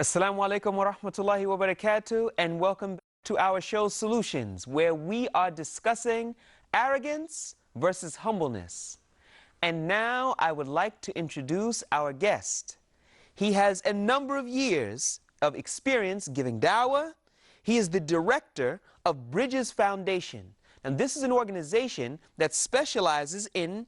Assalamu alaikum wa rahmatullahi wa barakatuh, and welcome to our show Solutions, where we are discussing arrogance versus humbleness. And now I would like to introduce our guest. He has a number of years of experience giving dawah. He is the director of Bridges Foundation, and this is an organization that specializes in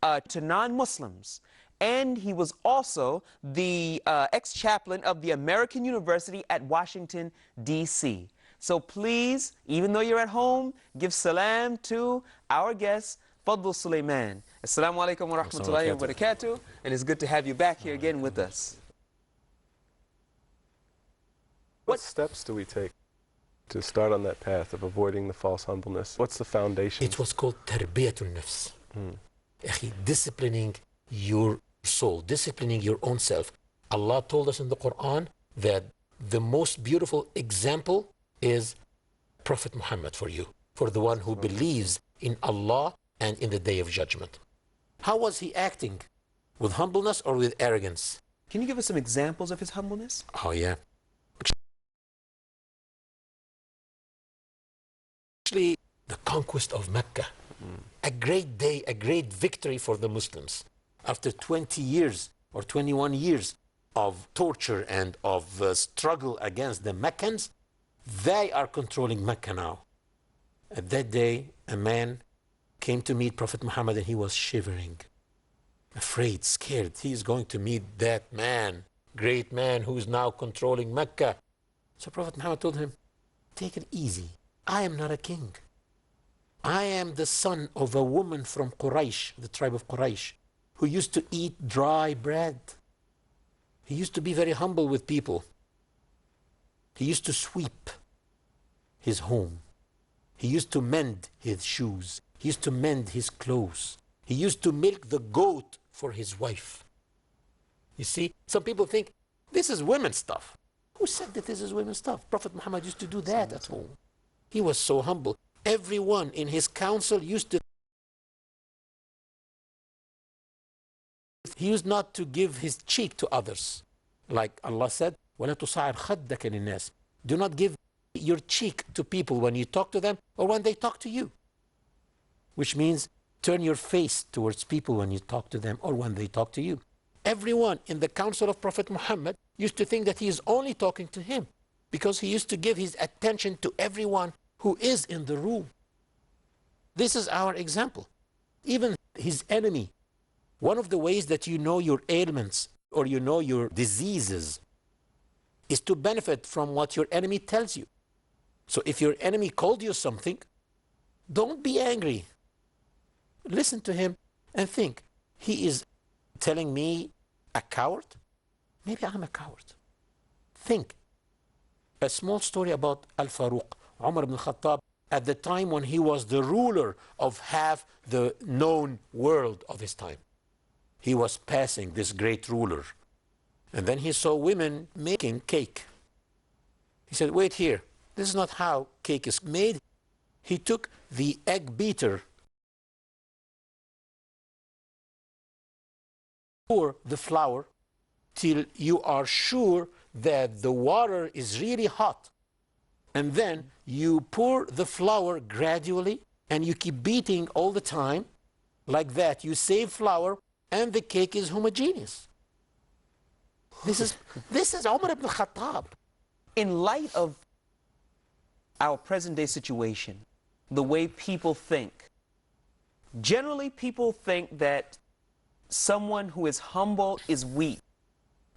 to non-Muslims. And he was also the ex-chaplain of the American University at Washington, D.C. So please, even though you're at home, give salam to our guest, Fadl Sulaiman. Assalamu alaikum wa rahmatullahi wa barakatuh. And it's good to have you back here again with us. What steps do we take to start on that path of avoiding the false humbleness? What's the foundation? It was called tarbiyatul nafs. Disciplining your soul, disciplining your own self. Allah told us in the Quran that the most beautiful example is Prophet Muhammad for you, for the one who believes in Allah and in the Day of Judgment. How was he acting? With humbleness or with arrogance? Can you give us some examples of his humbleness? Oh yeah. Actually, the conquest of Mecca. A great day, a great victory for the Muslims. After 20 years or 21 years of torture and of struggle against the Meccans, they are controlling Mecca now. At that day, a man came to meet Prophet Muhammad and he was shivering, afraid, scared. He is going to meet that man, great man who is now controlling Mecca. So Prophet Muhammad told him, take it easy. I am not a king. I am the son of a woman from Quraysh, the tribe of Quraysh, who used to eat dry bread. He used to be very humble with people. He used to sweep his home. He used to mend his shoes. He used to mend his clothes. He used to milk the goat for his wife. You see, some people think this is women's stuff. Who said that this is women's stuff? Prophet Muhammad used to do that at home. He was so humble. Everyone in his council used to. He used not to give his cheek to others. Like Allah said, وَلَا تُصَعِرْ خَدَّكَ لِلنَّاسِ. Do not give your cheek to people when you talk to them or when they talk to you. Which means turn your face towards people when you talk to them or when they talk to you. Everyone in the council of Prophet Muhammad used to think that he is only talking to him because he used to give his attention to everyone who is in the room. This is our example. Even his enemy, one of the ways that you know your ailments or you know your diseases is to benefit from what your enemy tells you. So if your enemy called you something, don't be angry. Listen to him and think, he is telling me a coward? Maybe I'm a coward. Think. A small story about Al-Faruq, Umar ibn Khattab, at the time when he was the ruler of half the known world of his time. He was passing, this great ruler, and then he saw women making cake. He said, wait here, this is not how cake is made. He took the egg beater, pour the flour till you are sure that the water is really hot. And then you pour the flour gradually and you keep beating all the time. Like that, you save flour and the cake is homogeneous. This is Umar ibn Khattab. In light of our present-day situation, the way people think, generally people think that someone who is humble is weak.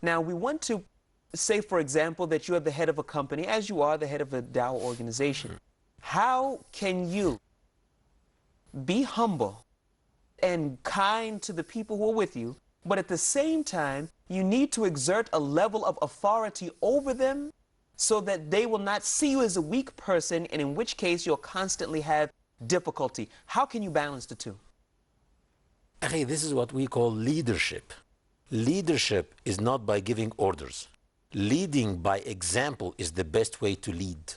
Now, we want to say, for example, that you are the head of a company, as you are the head of a dawah organization. How can you be humble and kind to the people who are with you, but at the same time, you need to exert a level of authority over them so that they will not see you as a weak person, and in which case you'll constantly have difficulty? How can you balance the two? Okay, this is what we call leadership. Leadership is not by giving orders. Leading by example is the best way to lead.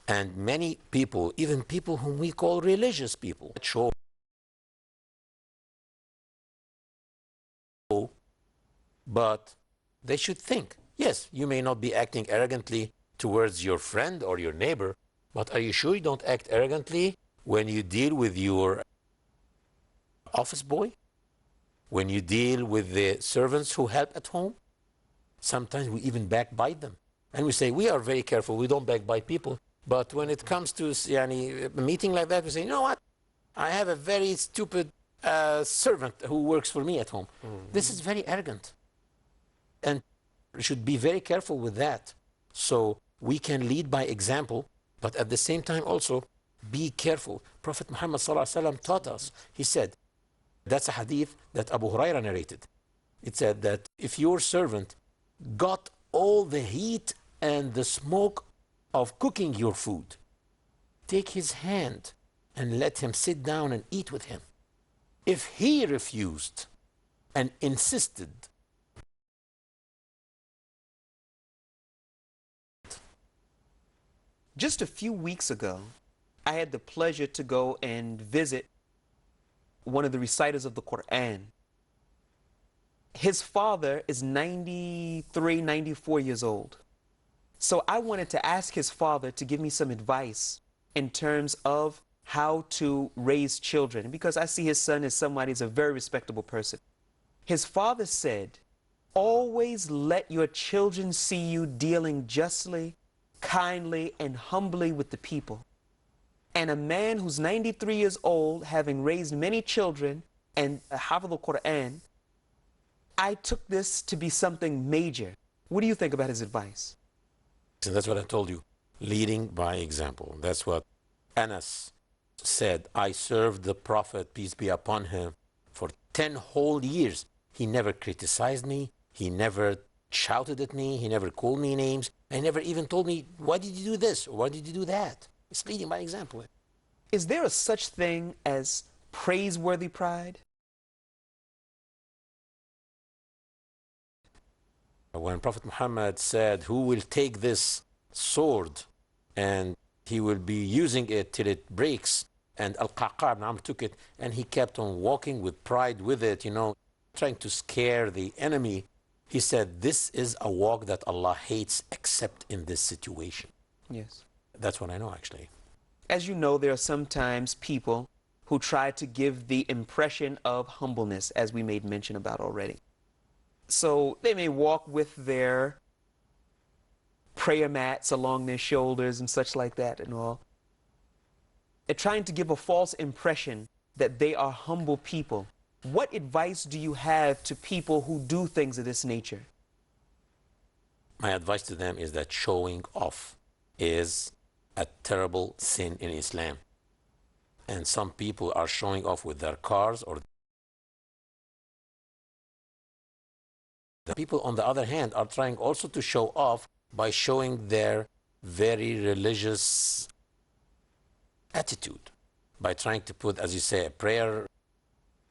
And many people, even people whom we call religious people, show But they should think, yes, you may not be acting arrogantly towards your friend or your neighbor, but are you sure you don't act arrogantly when you deal with your office boy? When you deal with the servants who help at home? Sometimes we even backbite them. And we say, we are very careful, we don't backbite people. But when it comes to a meeting like that, we say, you know what? I have a very stupid servant who works for me at home. This is very arrogant. And we should be very careful with that. So we can lead by example, but at the same time also be careful. Prophet Muhammad ﷺ taught us, he said, that's a hadith that Abu Huraira narrated. It said that if your servant got all the heat and the smoke of cooking your food, take his hand and let him sit down and eat with him. If he refused and insisted, just a few weeks ago, I had the pleasure to go and visit one of the reciters of the Quran. His father is 93, 94 years old. So I wanted to ask his father to give me some advice in terms of how to raise children, because I see his son as somebody who's a very respectable person. His father said, always let your children see you dealing justly, kindly, and humbly with the people. And a man who's 93 years old, having raised many children and Hafidh al-Quran, I took this to be something major. What do you think about his advice? And that's what I told you, leading by example. That's what Anas said. I served the Prophet, peace be upon him, for 10 whole years. He never criticized me. He never shouted at me. He never called me names. And never even told me, why did you do this? Or why did you do that? It's leading by example. Is there a such thing as praiseworthy pride? When Prophet Muhammad said, who will take this sword and he will be using it till it breaks, and Al-Qa'qa' ibn Amr took it and he kept on walking with pride with it, trying to scare the enemy. He said, this is a walk that Allah hates except in this situation. Yes. That's what I know, actually. As you know, there are sometimes people who try to give the impression of humbleness, as we made mention about already. So they may walk with their prayer mats along their shoulders and such like that and all. They're trying to give a false impression that they are humble people. What advice do you have to people who do things of this nature? My advice to them is that showing off is a terrible sin in Islam. And some people are showing off with their cars, or the people, on the other hand, are trying also to show off by showing their very religious attitude, by trying to put, as you say, a prayer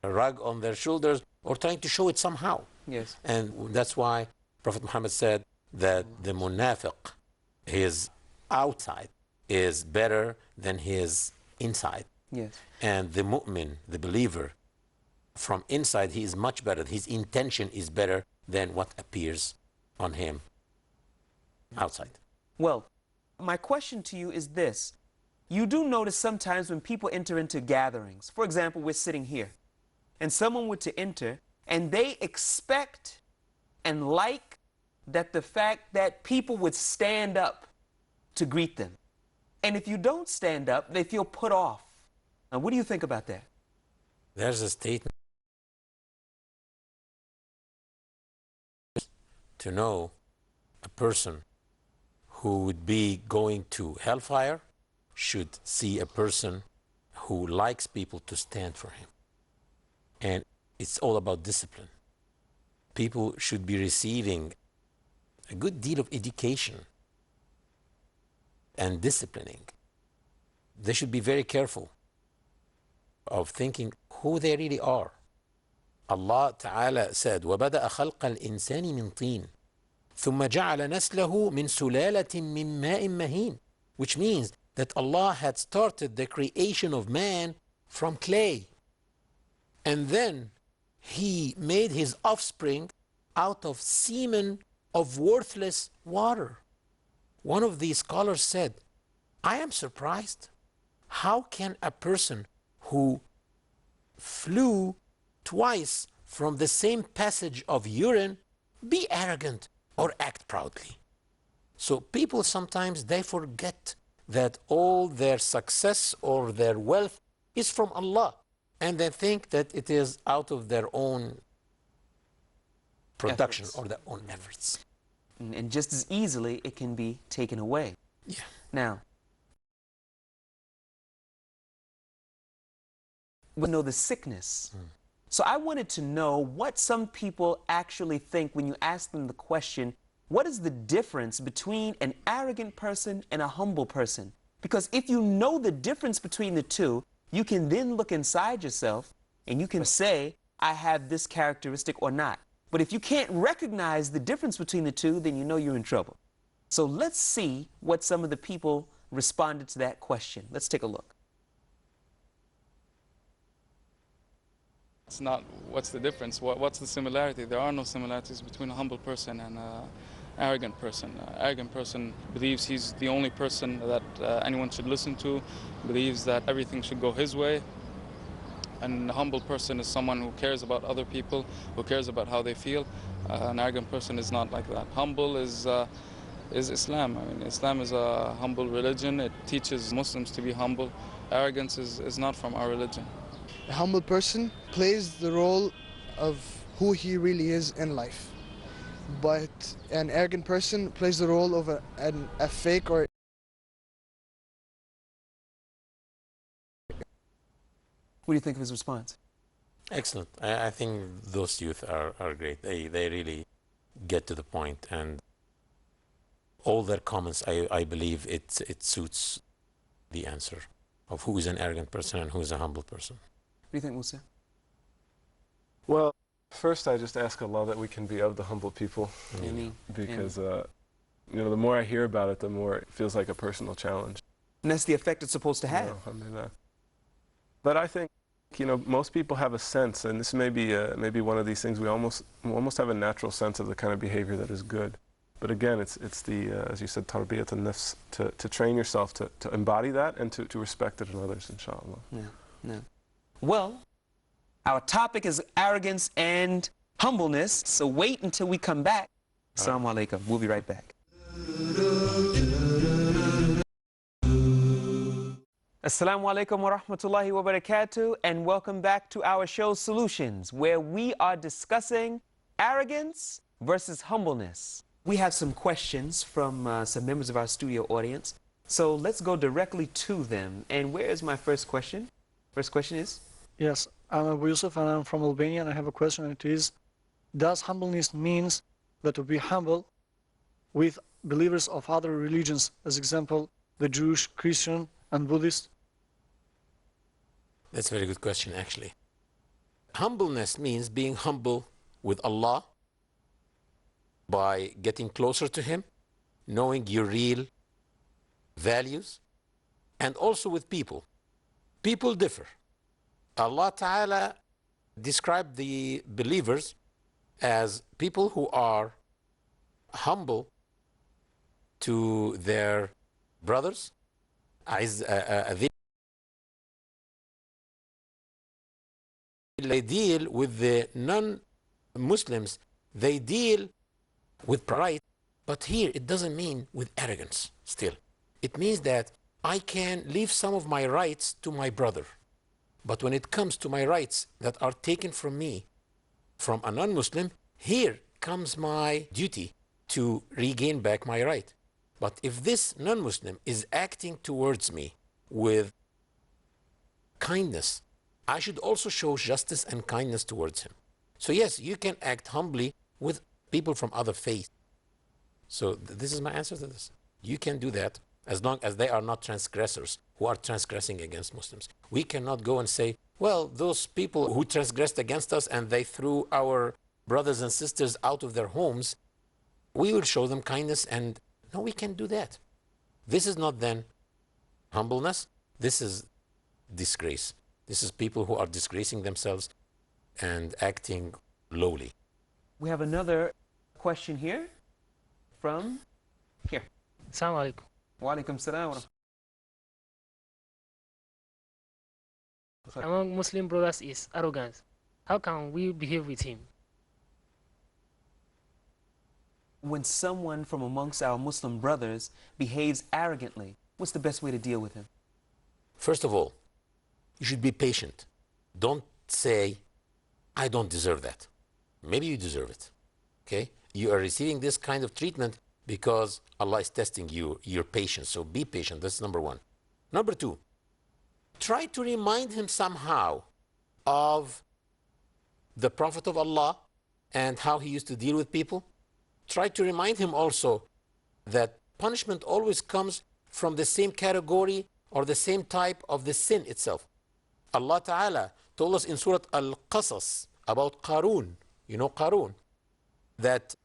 rug on their shoulders, or trying to show it somehow. Yes. And that's why Prophet Muhammad said that the munafiq, his outside is better than his inside. Yes. And the mu'min, the believer, from inside, he is much better. His intention is better than what appears on him outside. Well, my question to you is this. You do notice sometimes when people enter into gatherings, for example, we're sitting here, and someone were to enter, and they expect and like that the fact that people would stand up to greet them. And if you don't stand up, they feel put off. Now, what do you think about that? There's a statement to know a person who would be going to hellfire should see a person who likes people to stand for him. And it's all about discipline. People should be receiving a good deal of education and disciplining. They should be very careful of thinking who they really are. Allah Ta'ala said, وَبَدَأَ خَلْقَ الْإِنسَانِ مِنْ طِينٍ ثُمَّ جَعَلَ نَسْلَهُ مِنْ سُلَالَةٍ مِنْ مَاءٍ مَهِينٍ, which means that Allah had started the creation of man from clay. And then He made his offspring out of semen of worthless water. One of these scholars said, I am surprised. How can a person who flew twice from the same passage of urine be arrogant or act proudly? So people sometimes, they forget that all their success or their wealth is from Allah, and they think that it is out of their own production or their own efforts. And just as easily, it can be taken away. Yeah. Now, we know the sickness. So I wanted to know what some people actually think when you ask them the question, what is the difference between an arrogant person and a humble person? Because if you know the difference between the two, you can then look inside yourself and you can say, I have this characteristic or not. But if you can't recognize the difference between the two, then you know you're in trouble. So let's see what some of the people responded to that question. Let's take a look. It's not what's the difference, what's the similarity. There are no similarities between a humble person and an arrogant person. An arrogant person believes he's the only person that anyone should listen to, believes that everything should go his way. And a humble person is someone who cares about other people, who cares about how they feel. An arrogant person is not like that. Humble is Islam. I mean, Islam is a humble religion. It teaches Muslims to be humble. Arrogance is not from our religion. A humble person plays the role of who he really is in life. But an arrogant person plays the role of a fake or... What do you think of his response? Excellent. I think those youth are great. They really get to the point, and all their comments, I believe it suits the answer of who is an arrogant person and who is a humble person. What do you think, Musa? Well, first I just ask Allah that we can be of the humble people. Ameen. Because, you know, the more I hear about it, the more it feels like a personal challenge. And that's the effect it's supposed to have. No, alhamdulillah. But I think, you know, most people have a sense, and this may be one of these things, we almost have a natural sense of the kind of behavior that is good. But again, it's the, as you said, tarbiyat an-nafs, to train yourself to embody that and to respect it in others, inshallah. Yeah. Well, our topic is arrogance and humbleness, so wait until we come back. Assalamu alaikum. We'll be right back. Assalamu alaikum wa rahmatullahi wa barakatuh, and welcome back to our show Solutions, where we are discussing arrogance versus humbleness. We have some questions from some members of our studio audience, so let's go directly to them. And where is my first question? First question is? Yes, I'm Abu Yusuf and I'm from Albania, and I have a question, and it is, does humbleness means that to be humble with believers of other religions, as example, the Jewish, Christian, and Buddhist? That's a very good question, actually. Humbleness means being humble with Allah by getting closer to Him, knowing your real values, and also with people. People differ. Allah Ta'ala described the believers as people who are humble to their brothers. They deal with the non-Muslims, they deal with pride, but here it doesn't mean with arrogance still. It means that I can leave some of my rights to my brother. But when it comes to my rights that are taken from me, from a non-Muslim, here comes my duty to regain back my right. But if this non-Muslim is acting towards me with kindness, I should also show justice and kindness towards him. So yes, you can act humbly with people from other faiths. So this is my answer to this. You can do that as long as they are not transgressors who are transgressing against Muslims. We cannot go and say, well, those people who transgressed against us and they threw our brothers and sisters out of their homes, we will show them kindness, and no, we can't do that. This is not then humbleness, this is disgrace. This is people who are disgracing themselves and acting lowly. We have another question here from here. Assalamu alaikum. Wa alaikum salam. Among Muslim brothers is arrogance. How can we behave with him? When someone from amongst our Muslim brothers behaves arrogantly, what's the best way to deal with him? First of all, you should be patient. Don't say, I don't deserve that. Maybe you deserve it. Okay? You are receiving this kind of treatment because Allah is testing you, your patience. So be patient. That's number one. Number two, try to remind him somehow of the Prophet of Allah and how he used to deal with people. Try to remind him also that punishment always comes from the same category or the same type of the sin itself. Allah Ta'ala told us in Surah Al-Qasas about Qarun, you know Qarun, that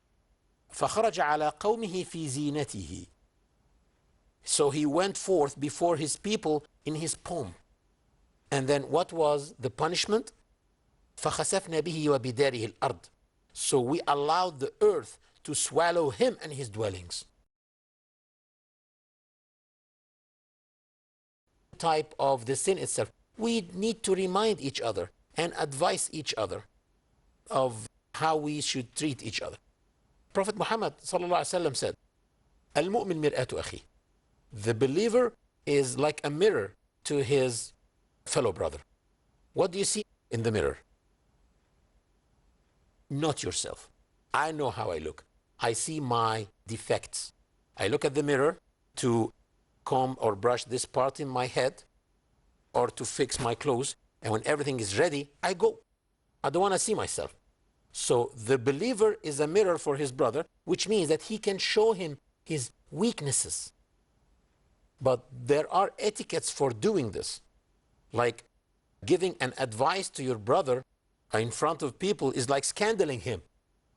فَخَرَجَ عَلَى قَوْمِهِ فِي زِينَتِهِ. So he went forth before his people in his pomp. And then what was the punishment? فَخَسَفْنَا بِهِ وَبِدَارِهِ الْأَرْضِ. So we allowed the earth to swallow him and his dwellings. Type of the sin itself. We need to remind each other and advise each other of how we should treat each other. Prophet Muhammad ﷺ said, Al-mu'min mir'atu akhi. The believer is like a mirror to his fellow brother. What do you see in the mirror? Not yourself. I know how I look. I see my defects. I look at the mirror to comb or brush this part in my head or to fix my clothes, and when everything is ready, I go. I don't want to see myself. So the believer is a mirror for his brother, which means that he can show him his weaknesses. But there are etiquettes for doing this. Like giving an advice to your brother in front of people is like scandaling him.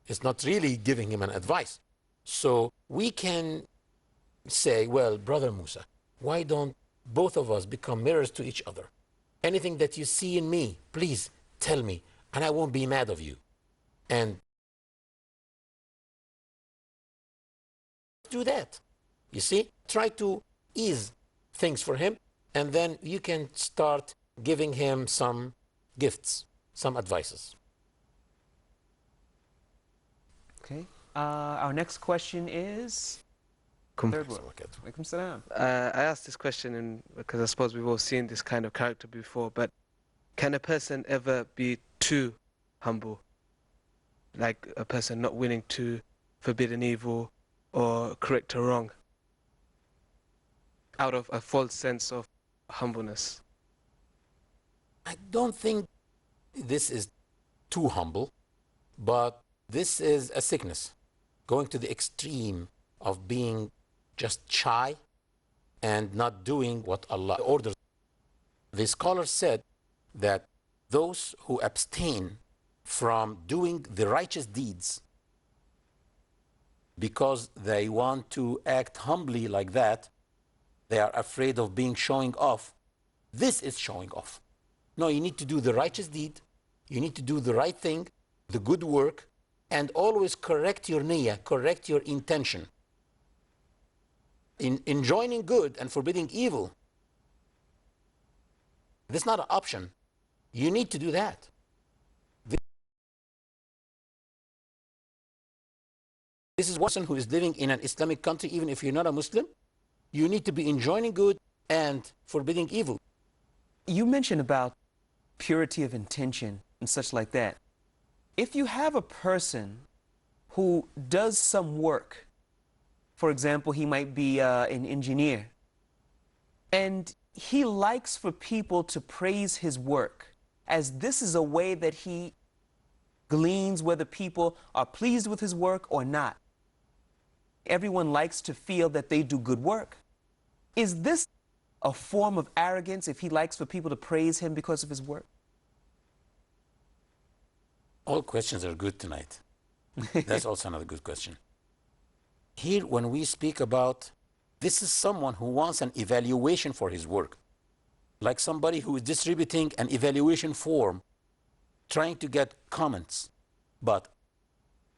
It's not really giving him an advice. So we can say, well, Brother Musa, why don't both of us become mirrors to each other? Anything that you see in me, please tell me, and I won't be mad of you. And do that. You see, try to ease things for him, and then you can start giving him some gifts, some advices. Okay. Our next question is third one. Alaikum salam. I asked this question because I suppose we've all seen this kind of character before, but can a person ever be too humble? Like a person not willing to forbid an evil or correct a wrong out of a false sense of humbleness? I don't think this is too humble, but this is a sickness, going to the extreme of being just shy and not doing what Allah orders. The scholar said that those who abstain from doing the righteous deeds because they want to act humbly like that, they are afraid of being showing off. This is showing off. No, you need to do the righteous deed, you need to do the right thing, the good work, and always correct your niyyah, correct your intention. In enjoining good and forbidding evil, this is not an option. You need to do that. This is one person who is living in an Islamic country, even if you're not a Muslim. You need to be enjoining good and forbidding evil. You mentioned about purity of intention and such like that. If you have a person who does some work, for example, he might be an engineer, and he likes for people to praise his work, as this is a way that he gleans whether people are pleased with his work or not. Everyone likes to feel that they do good work. Is this a form of arrogance if he likes for people to praise him because of his work? All questions are good tonight. That's also another good question. Here, when we speak about, this is someone who wants an evaluation for his work. Like somebody who is distributing an evaluation form, trying to get comments. But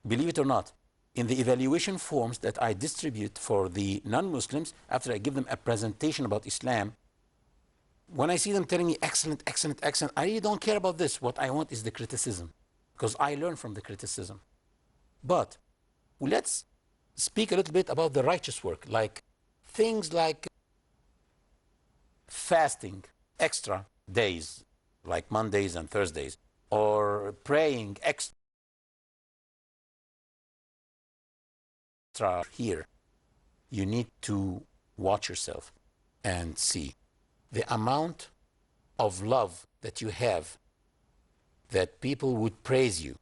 believe it or not, in the evaluation forms that I distribute for the non-Muslims, after I give them a presentation about Islam, when I see them telling me excellent, excellent, excellent, I really don't care about this. What I want is the criticism, because I learn from the criticism. But let's speak a little bit about the righteous work, like things like fasting extra days, like Mondays and Thursdays, or praying extra here. You need to watch yourself and see the amount of love that you have, that people would praise you.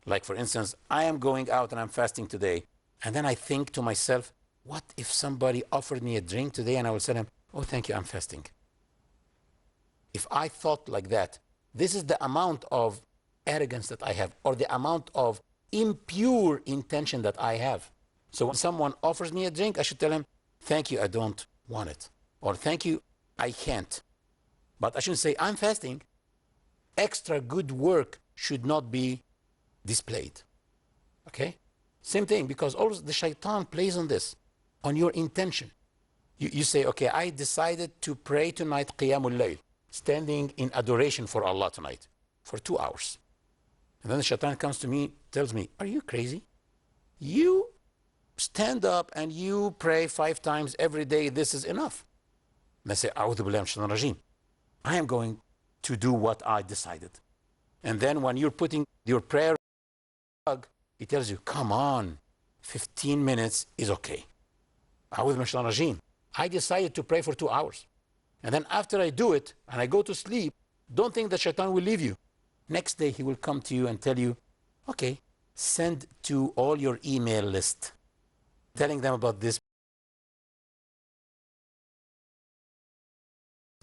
Like, for instance, I am going out and I'm fasting today, and then I think to myself, what if somebody offered me a drink today and I will tell him, oh, thank you, I'm fasting. If I thought like that, this is the amount of arrogance that I have, or the amount of impure intention that I have. So when someone offers me a drink, I should tell him, thank you, I don't want it. Or thank you, I can't. But I shouldn't say, I'm fasting. Extra good work should not be displayed. Okay? Same thing, because always the shaitan plays on this, on your intention. You say, okay, I decided to pray tonight Qiyamul Layl, standing in adoration for Allah tonight, for 2 hours. And then the shaitan comes to me, tells me, are you crazy? You stand up and you pray 5 times every day, this is enough. And I say, A'udhu billahi minash shaitanir rajeem. I am going to do what I decided. And then when you're putting your prayer, he tells you, come on, 15 minutes is okay. A'udhu billahi minash shaitanir rajeem. I decided to pray for 2 hours. And then after I do it and I go to sleep, don't think that shaitan will leave you. Next day he will come to you and tell you, okay, send to all your email list, telling them about this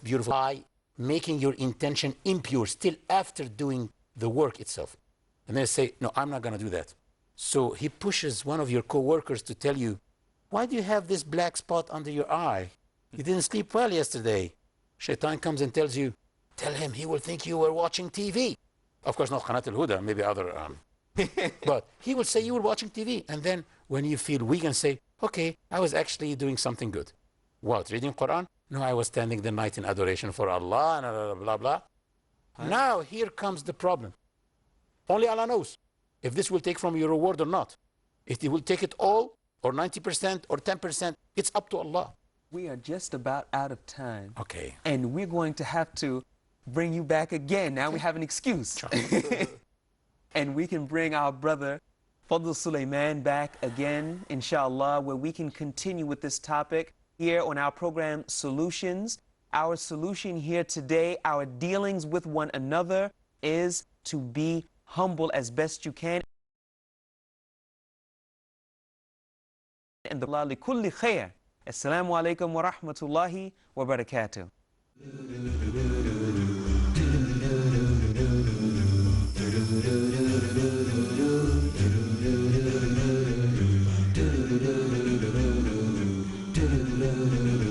beautiful by making your intention impure still after doing the work itself. And then say, no, I'm not going to do that. So he pushes one of your co-workers to tell you, why do you have this black spot under your eye? You didn't sleep well yesterday. Shaitan comes and tells you, tell him, he will think you were watching TV. Of course, not Qanat al-Huda, maybe other, but he will say you were watching TV. And then when you feel weak and say, okay, I was actually doing something good. What, reading Quran? No, I was standing the night in adoration for Allah, and blah, blah. Now, here comes the problem. Only Allah knows if this will take from your reward or not. If He will take it all, or 90%, or 10%, it's up to Allah. We are just about out of time. Okay. And we're going to have to bring you back again. Now we have an excuse. And we can bring our brother Fadl Sulaiman back again, inshallah, where we can continue with this topic here on our program Solutions. Our solution here today, our dealings with one another, is to be humble as best you can. And the Allah li kulli khair. Assalamu alaikum wa rahmatullahi wa barakatuh. Do